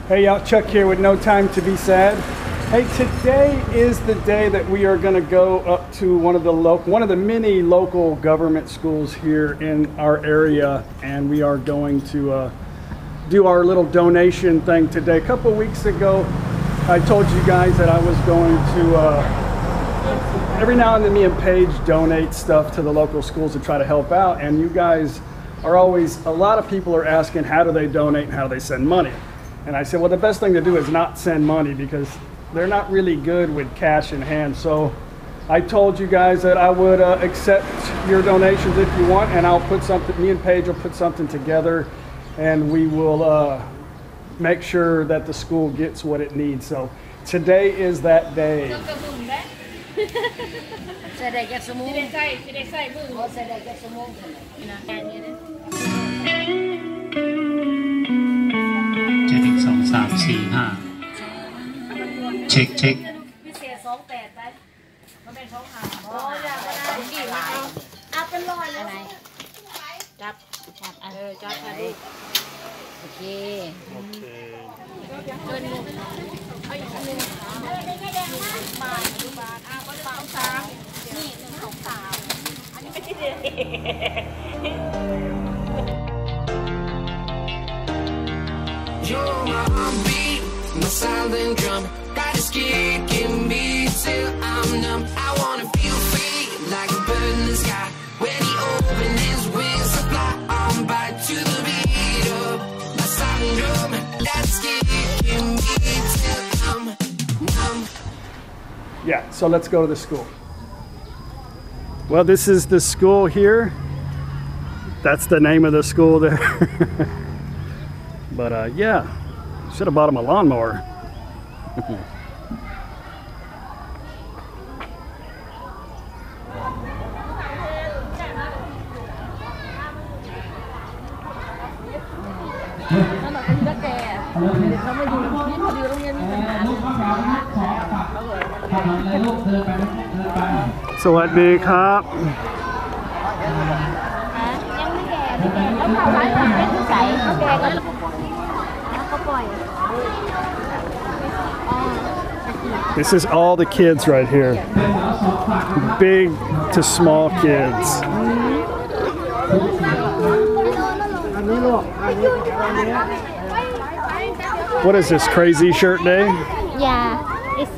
Hey y'all, Chuck here with No Time to Be Sad. Hey, today is the day that we are going to go up to one of the many local government schools here in our area, and we are going to do our little donation thing today. A couple of weeks ago, I told you guys that I was going to every now and then me and Paige donate stuff to the local schools to try to help out, and you guys are always, a lot of people are asking how do they donate and how do they send money. And I said, well, the best thing to do is not send money because they're not really good with cash in hand. So I told you guys that I would accept your donations if you want, and I'll put something, me and Paige will put something together, and we will make sure that the school gets what it needs. So today is that day.เช็คพิเศษ28ไปมันเป็น2หาอ๋ออยากได้กี่ลายเอาเป็นร้อยเลยจับจับค่ะดิโอเคเดินลงเอาอีกนึงได้แค่แดงมากบาทดูบาทก็บาท3นี่1 2 3อันนี้ไม่ใช่เด็กMy silent drum, that is kicking me till I'm numb. I wanna feel free like a bird in the sky. When he opens his wings to fly on by to the beat of my silent drum, that's kicking me till I'm numb. Yeah, so let's go to the school. Well, this is the school here. That's the name of the school there. But yeah. Should have bought him a lawnmower. สวัสดีครับยังไม่แก่แล้วเขาขายเป็นใสเขาแก่แล้วเขาปล่อย This is all the kids right here, big to small kids. What is this, crazy shirt day? Yeah, it's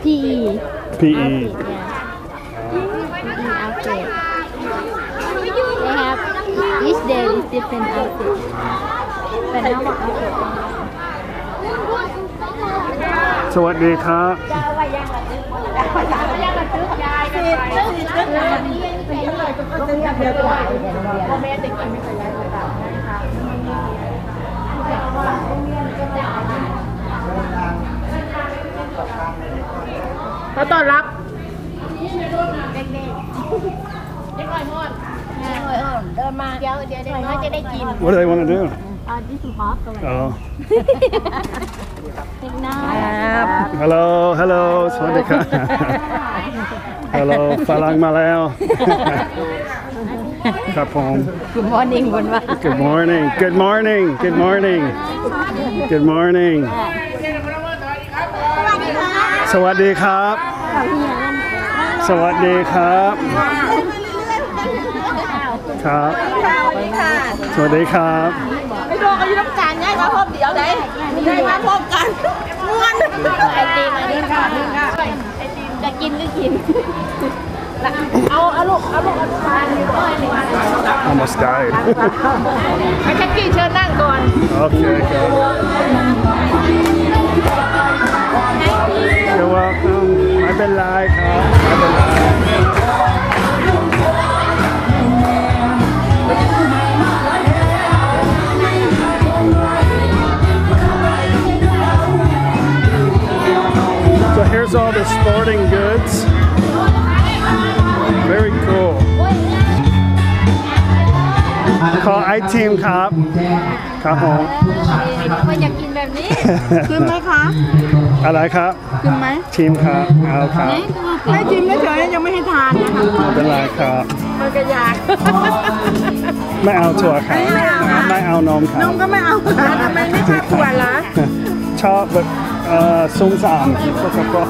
PE. PE. Outfit, yeah. PE outfit. They have, each day is different outfit. But now what outfit? สวัสดีครับเขาต้อนรับเดินมาเดี๋ยวเขาจะได้กิน What do they want to do? This is hot. Oh. Hello. Hello. สวัสดีครับ Hello ฝรั่งมาแล้วครับผม Good morning บนว่า Good morning. Good morning. Good morning. Good morning. สวัสดีครับสวัสดีครับครับสวัสดีครับไม่โดนกันยุ่งการง่ายมาพบเดียวได้มาพบกันม้วนไอติมไอติมจะกินก็กินเอาลูกมาAlmost died. ให้แท็กซี่เชิญนั่งก่อน Okay. You're welcome. ไม่เป็นไรครับไม่เป็นไร So here's all the sporting goods. Very cool. Call ทีมครับครับผม ก็อยากกินแบบนี้ กินไหมคะ อะไรครับ กินไหม ทีมครับเอาครับ ให้ชิมเฉยๆยังไม่ให้ทานนะคะ ไม่เป็นไรครับ มันก็อยาก ไม่เอาถั่วครับไม่เอานมครั น บ มก็ไม่เอาค่ะทำไมไม่ชอบถั่วล่ะ ชอบแบบส้มสามก็จะก็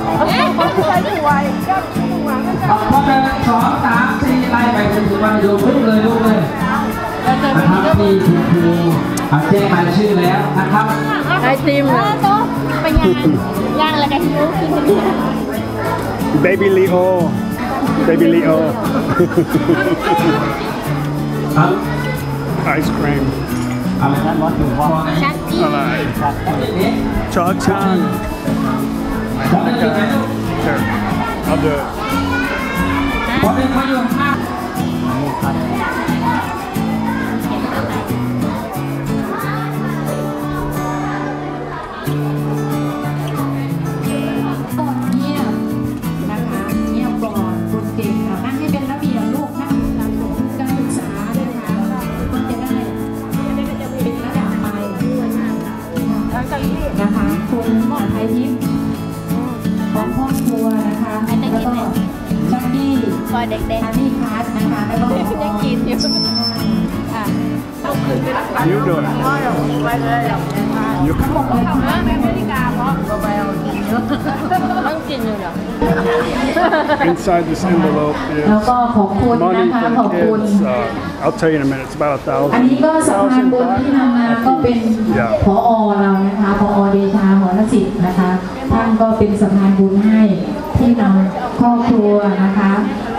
ใส่ถั่วก็ถั่วก็จะ พอเดิน2 3 4ไล่ไปจนถึงวันดูปุ๊บเลยลูกเลยนะครับที่คุณครูแจ้งรายชื่อแล้วนะครับ ไอติมเลย โต๊ะไปย่างแล้วก็หิวกินนี่ Baby Leo Baby Leo ครับ Ice cream อะไรนะรถอยู่พ่อ ชักกิน อะไรช็อกช่าง พอเดินอยู่ไหน Sure I'll do it พอเดินมาอยู่ข้าง ก่อนเงียบนะคะเงียบก่อนคุณเก่งค่ะนั่งให้เป็นระเบียบลูกนั่งตามการศึกษาด้วยนะคะมันจะได้เป็นระดับไปนะคะคุณไทยทิพย์ของครอบครัวนะคะแล้วก็จักกี้ พอเด็ก ฮันนี่พาร์ทนะคะแล้วก็ ๆยังกินอยู่อ่ะ You do it ทั้งหมดเลยค่ะ ต้องกินอยู่เหรอ Inside this envelope แล้ว is ก็ขอบคุณ money นะคะ from ขอบคุณ kids I'll tell you in a minute it's about อันนี้ก็สะพานบุญที่นำมาก็เป็นผอ.เรานะคะผอ.เดชาหรสิทธิ์นะคะท่านก็เป็นสะพานบุญให้ที่นำครอบครัวนะคะ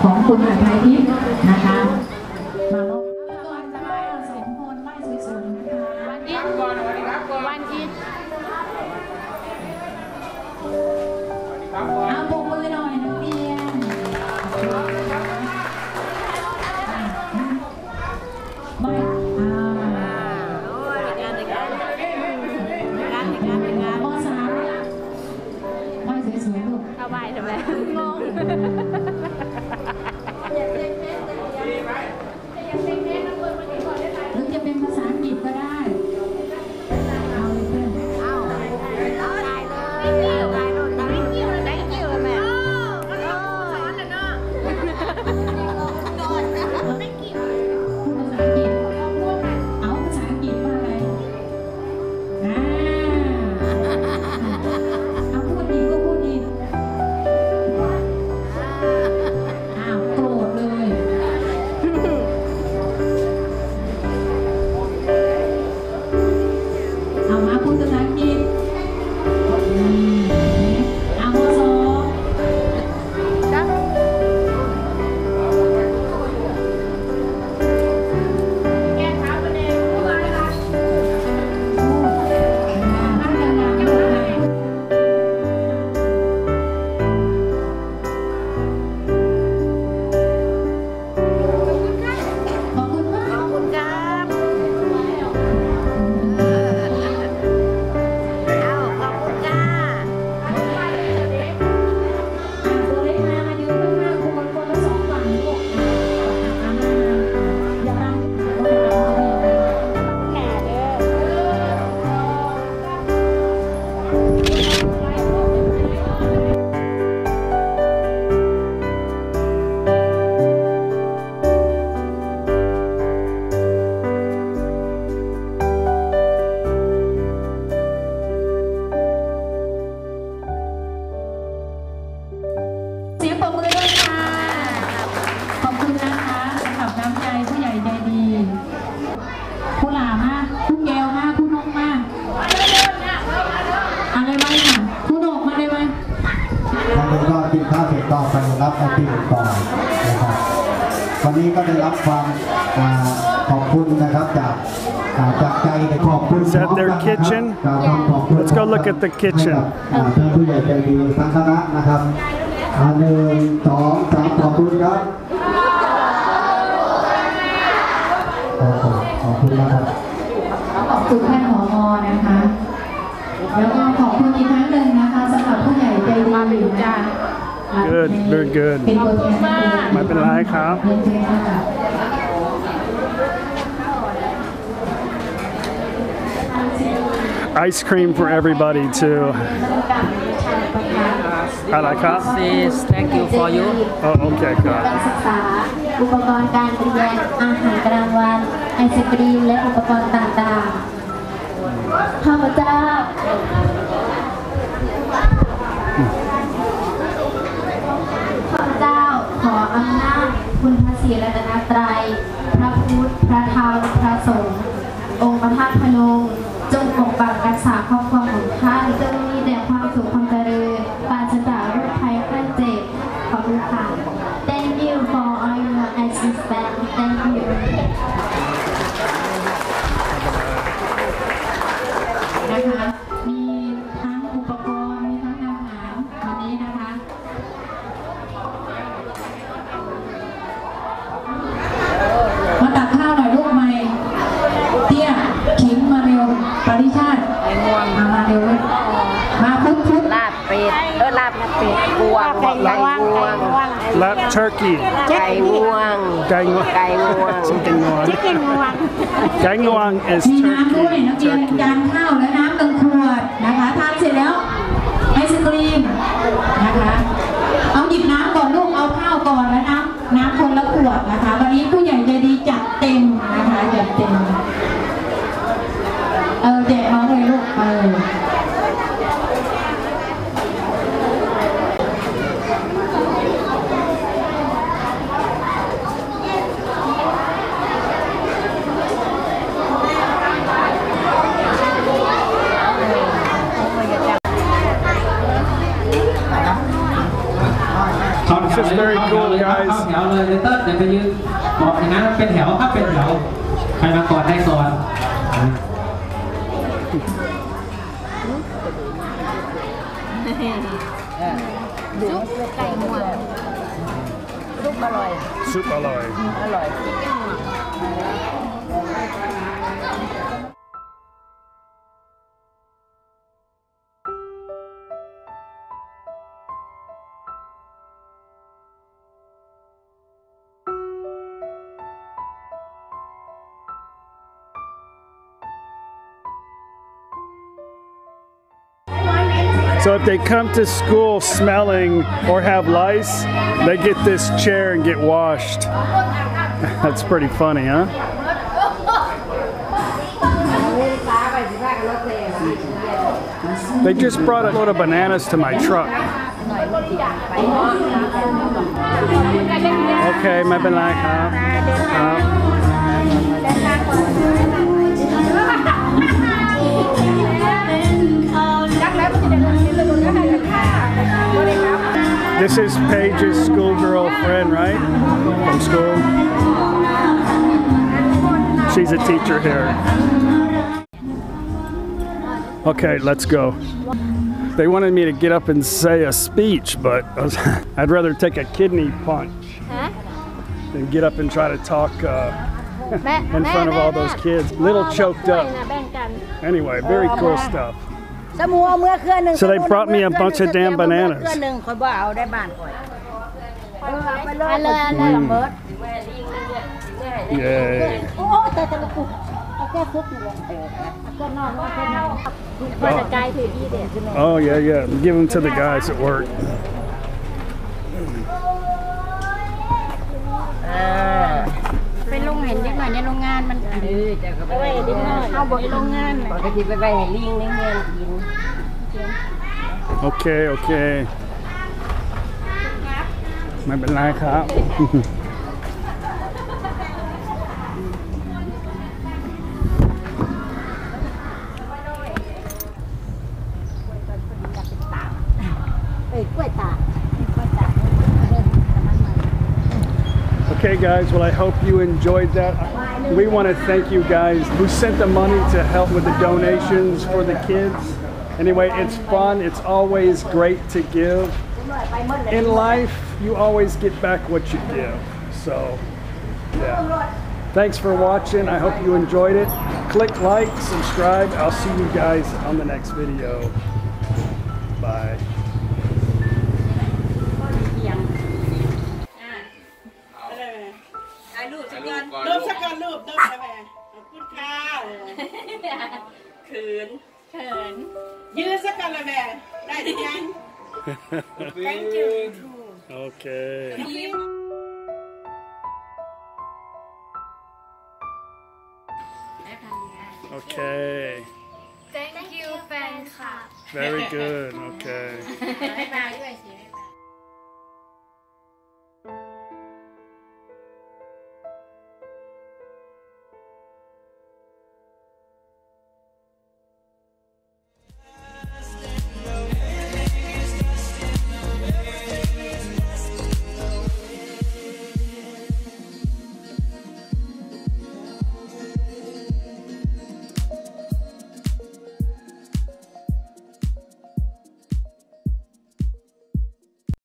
ของคุณอาทัยทิพย์นะคะมามอบก่อนจะมาสองคนไหว้สวยๆนะคะ วันอีทเอาปรบมือหน่อยนักเรียนไม่มอสามไหว้สวยๆลูก เข้าไปทำไมงง หรือจะเป็นภาษาอังกฤษก็ได้ เอาเลยเพื่อน เอาตายเลยตายโดนตายกิ้วแม่สอนเลยเนาะ พูดภาษาอังกฤษ เอาภาษาอังกฤษว่าอะไรเอาพูดอีกก็พูดอีกอ้าวโกรธเลย เอามาพูดภาษาอังกฤษเอาข้อสองนั่งยังไงขอบคุณมาก ขอบคุณครับเอาขอบคุณจ้า ตัวเล็กมายืนข้างหน้าคุณคนละสองฝั่งลูกอย่าบังแหน่เด้อ เสียงปรบมือด้วยค่ะ ขอบคุณนะคะสำหรับน้ำใจผู้ใหญ่ใจดี ผู้หลามากผู้แก้วมากผู้นกมากอะไรไว้ค่ะผู้นกมาเลยไหม วันนี้ก็กินข้าวเสร็จก็ไปรับไอติมต่อนะครับวันนี้ก็ได้รับความขอบคุณนะครับจากใจขอบคุณ Is that their kitchen? Let's go look at the kitchen. ท่านผู้ใหญ่ใจดีทั้งคณะนะครับ1 2 3ขอบคุณครับขอบคุณนะครับ ขอบคุณท่านผอ.นะคะ แล้วก็ขอบคุณอีกครั้งหนึ่งนะคะสำหรับผู้ใหญ่ใจดีนะคะ Good very good เป็นตัวแทน ไม่เป็นไรครับ เรียนเชิญค่ะ ice cream for everybody too. อะไรครับ Says thank you for you. Oh, okay, การ good. ศึกษาอุปกรณ์การเรียนอาหารกลางวันไอศกรีมและอุปกรณ์ต่างๆข้าพเจ้าขออำนาจคุณพระศรีรัตนตรัยพระพุทธพระธรรมพระสงฆ์องค์พระธาตุพนมจงปกปักรักษาครอบครัวของท่านจงมีแต่ความสุขความเจริญปราศจากโรคภัยไข้เจ็บขอบคุณค่ะ Thank you for all your assistance Thank you นะคะมีทั้งอุปกรณ์มีทั้งอาหารวันนี้นะคะมาตักข้าวหน่อยลูกใหม่เตี้ยขิงมาเร็วปริชาติไอ้งวงมาเร็วมาพุดลาบเป็ดลาบเป็ดงวงไก่งวง Lap turkey. ไก่งวง ไก่งวง ไก่งวง Chicken งวง Chicken งวง ไก่งวง is มีน้ำด้วย turkey. นักเรียนจานข้าวและน้ำ1 ขวดนะคะทานเสร็จแล้วไอศกรีมนะคะเอาหยิบน้ำก่อนลูกเอาข้าวก่อนแล้วน้ำคนละขวดนะคะวันนี้ผู้ใหญ่ใจดีจัดเต็มนะคะจัดเต็มแจกน้องเลยลูกThis is very cool, guys. เข้าแถวเลยเต้นเดี๋ยวไปยืนบอกอย่างนั้นเป็นแถวครับเป็นแถวใครมาก่อนได้ก่อน ซุปไก่งวงซุปอร่อย Soup alloy. อร่อย So if they come to school smelling or have lice, they get this chair and get washed. That's pretty funny, huh? They just brought a load of bananas to my truck. Okay, ไม่เป็นไรครับครับ This is Paige's schoolgirl friend, right? From school. She's a teacher here. Okay, let's go. They wanted me to get up and say a speech, but I'd rather take a kidney punch than get up and try to talk in front of all those kids. Little choked up. Anyway, very cool stuff. So they brought me a bunch of damn bananas. Yay. Oh yeah, yeah. Give them to the guys at work. ไปโรงเห็นเด็กหน่อยในโรงงานมันไปไว้เด็กน้อยเอาบอกโรงงานปกติไปไว้ให้ลิงในเงินกิน Okay, okay. ไม่เป็นไรครับ Okay guys, well I hope you enjoyed that. We want to thank you guys who sent the money to help with the donations for the kids. Anyway, it's fun. It's always great to give. In life, you always get back what you give. So, yeah. Thanks for watching. I hope you enjoyed it. Click like, subscribe. I'll see you guys on the next video. Bye. รูปสักการรูปได้ไหมขอบคุณค่ะคืน เขินยืนสักกันละแม่ได้หรือยัง Thank you Okay. Okay. Thank you แฟนคลับ Very good. Okay. ให้มาด้วยสิ